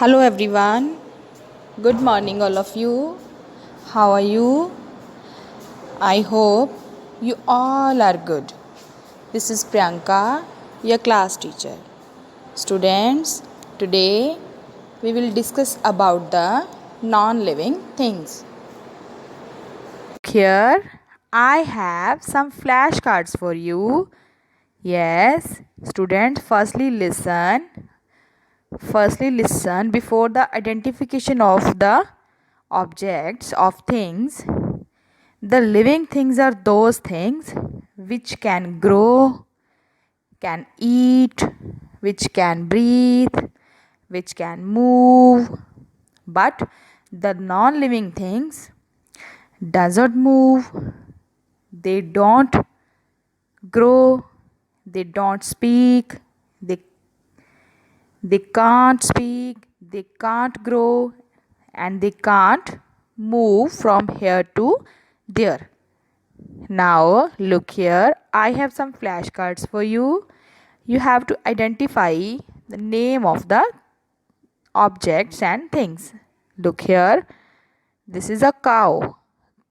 Hello everyone. Good morning all of you. How are you? I hope you all are good. This is Priyanka, your class teacher. Students, today we will discuss about the non-living things. Here I have some flashcards for you. Yes, students, firstly listen before the identification of the objects of things. The living things are those things which can grow, can eat, which can breathe, which can move. But the non-living things doesn't move, they don't grow, they don't speak, they can't speak, they can't grow, and they can't move from here to there. Now, look here, I have some flashcards for you. You have to identify the name of the objects and things. Look here, this is a cow.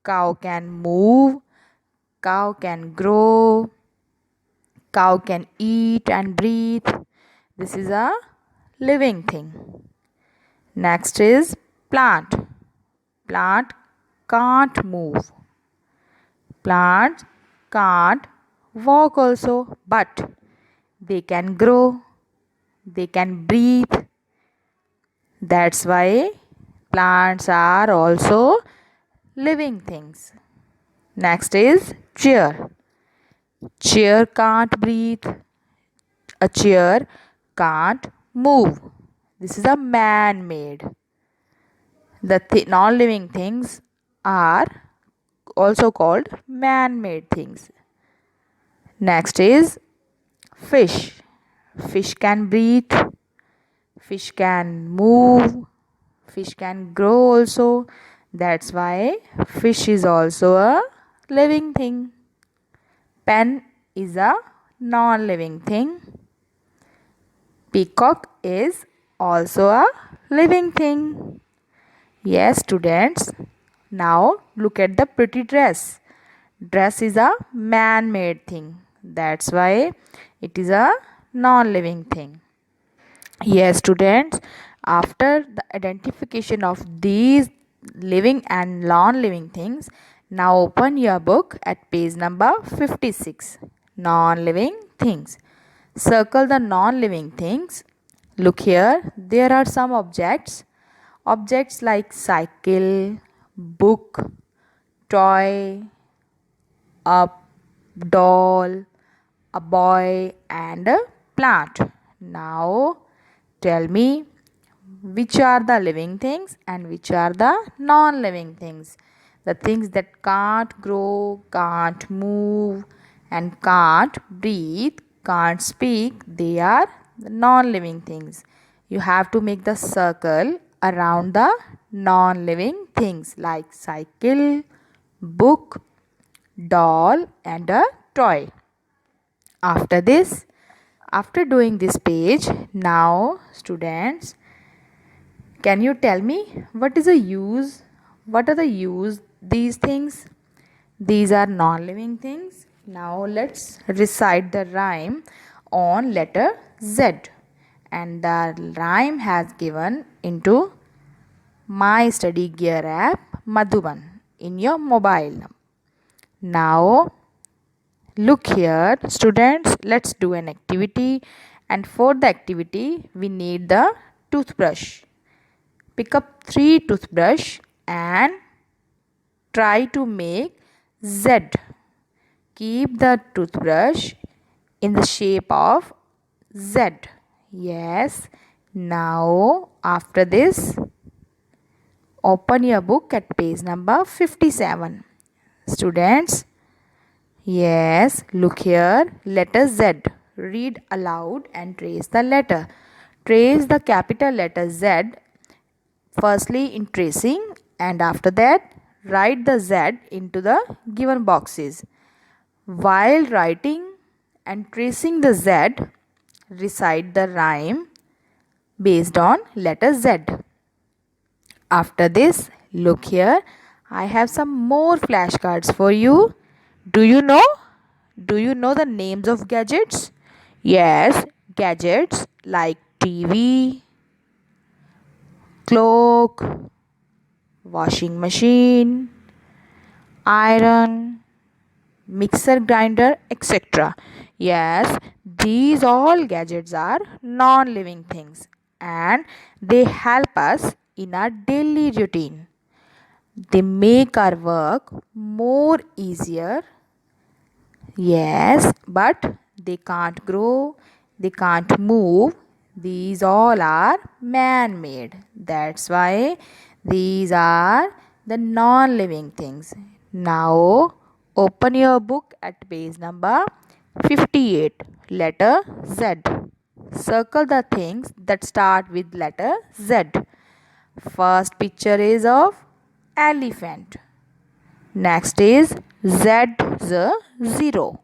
Cow can move, cow can grow, cow can eat and breathe. This is a living thing. Next is plant. Plant can't move. Plants can't walk also, but they can grow, they can breathe. That's why plants are also living things. Next is chair. Chair can't breathe. A chair can't move. This is a man-made. The non-living things are also called man-made things. Next is fish. Fish can breathe, fish can move, fish can grow also. That's why fish is also a living thing. Pen is a non-living thing. Peacock is also a living thing. Yes, students. Now look at the pretty dress. Dress is a man-made thing. That's why it is a non-living thing. Yes, students. After the identification of these living and non-living things, now open your book at page number 56. Non-living things. Circle the non-living things. Look here, there are some objects. Objects like cycle, book, toy, a doll, a boy, and a plant. Now tell me which are the living things and which are the non-living things. The things that can't grow, can't move, and can't breathe, can't speak, they are the non-living things. You have to make the circle around the non-living things like cycle, book, doll, and a toy. After doing this page, now students, can you tell me what are the use these things? These are non-living things. Now let's recite the rhyme on letter Z, and the rhyme has given into my study gear app Madhuban in your mobile. Now look here, students, let's do an activity, and for the activity we need the toothbrush. Pick up 3 toothbrush and try to make Z. Keep the toothbrush in the shape of Z. Yes. Now after this, open your book at page number 57. Students, yes, look here, letter Z. Read aloud and trace the letter. Trace the capital letter Z firstly in tracing, and after that write the Z into the given boxes. While writing and tracing the Z, recite the rhyme based on letter Z. After this, look here. I have some more flashcards for you. Do you know? Do you know the names of gadgets? Yes, gadgets like TV, clock, washing machine, iron, mixer grinder, etc. Yes, these all gadgets are non-living things and they help us in our daily routine. They make our work more easier. Yes, but they can't grow, they can't move. These all are man made. That's why these are the non living things. Now, open your book at page number 58, letter Z. Circle the things that start with letter Z. First picture is of elephant. Next is Z, 0.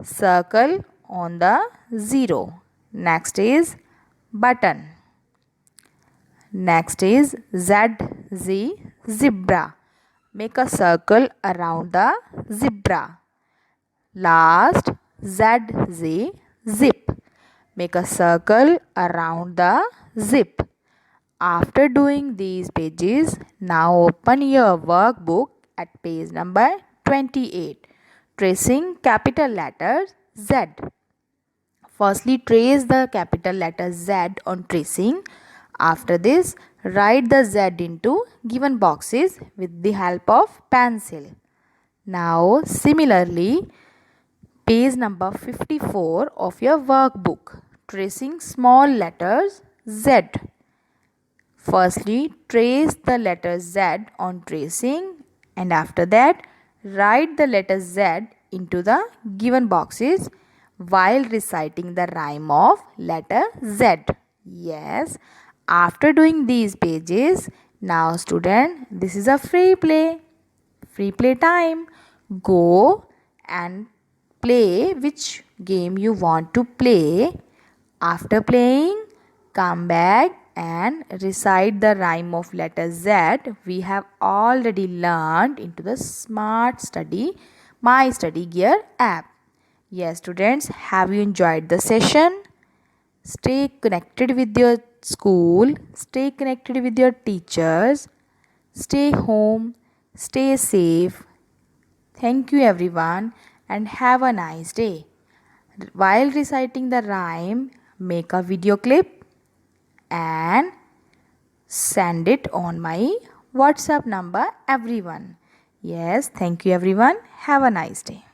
Circle on the 0. Next is button. Next is Z, zebra. Make a circle around the zebra. Last, Z, zip. Make a circle around the zip. After doing these pages, now open your workbook at page number 28. Tracing capital letter Z. Firstly, trace the capital letter Z on tracing. After this, write the Z into given boxes with the help of pencil. Now, similarly, page number 54 of your workbook. Tracing small letters Z. Firstly, trace the letter Z on tracing and after that, write the letter Z into the given boxes while reciting the rhyme of letter Z. Yes, after doing these pages, now student, this is a free play. Free play time. Go and play which game you want to play. After playing, come back and recite the rhyme of letter Z we have already learned into the Smart Study My Study Gear app. Yes, students, have you enjoyed the session? Stay connected with your school, stay connected with your teachers, stay home, stay safe. Thank you everyone and have a nice day. While reciting the rhyme, make a video clip and send it on my WhatsApp number everyone. Yes, thank you everyone. Have a nice day.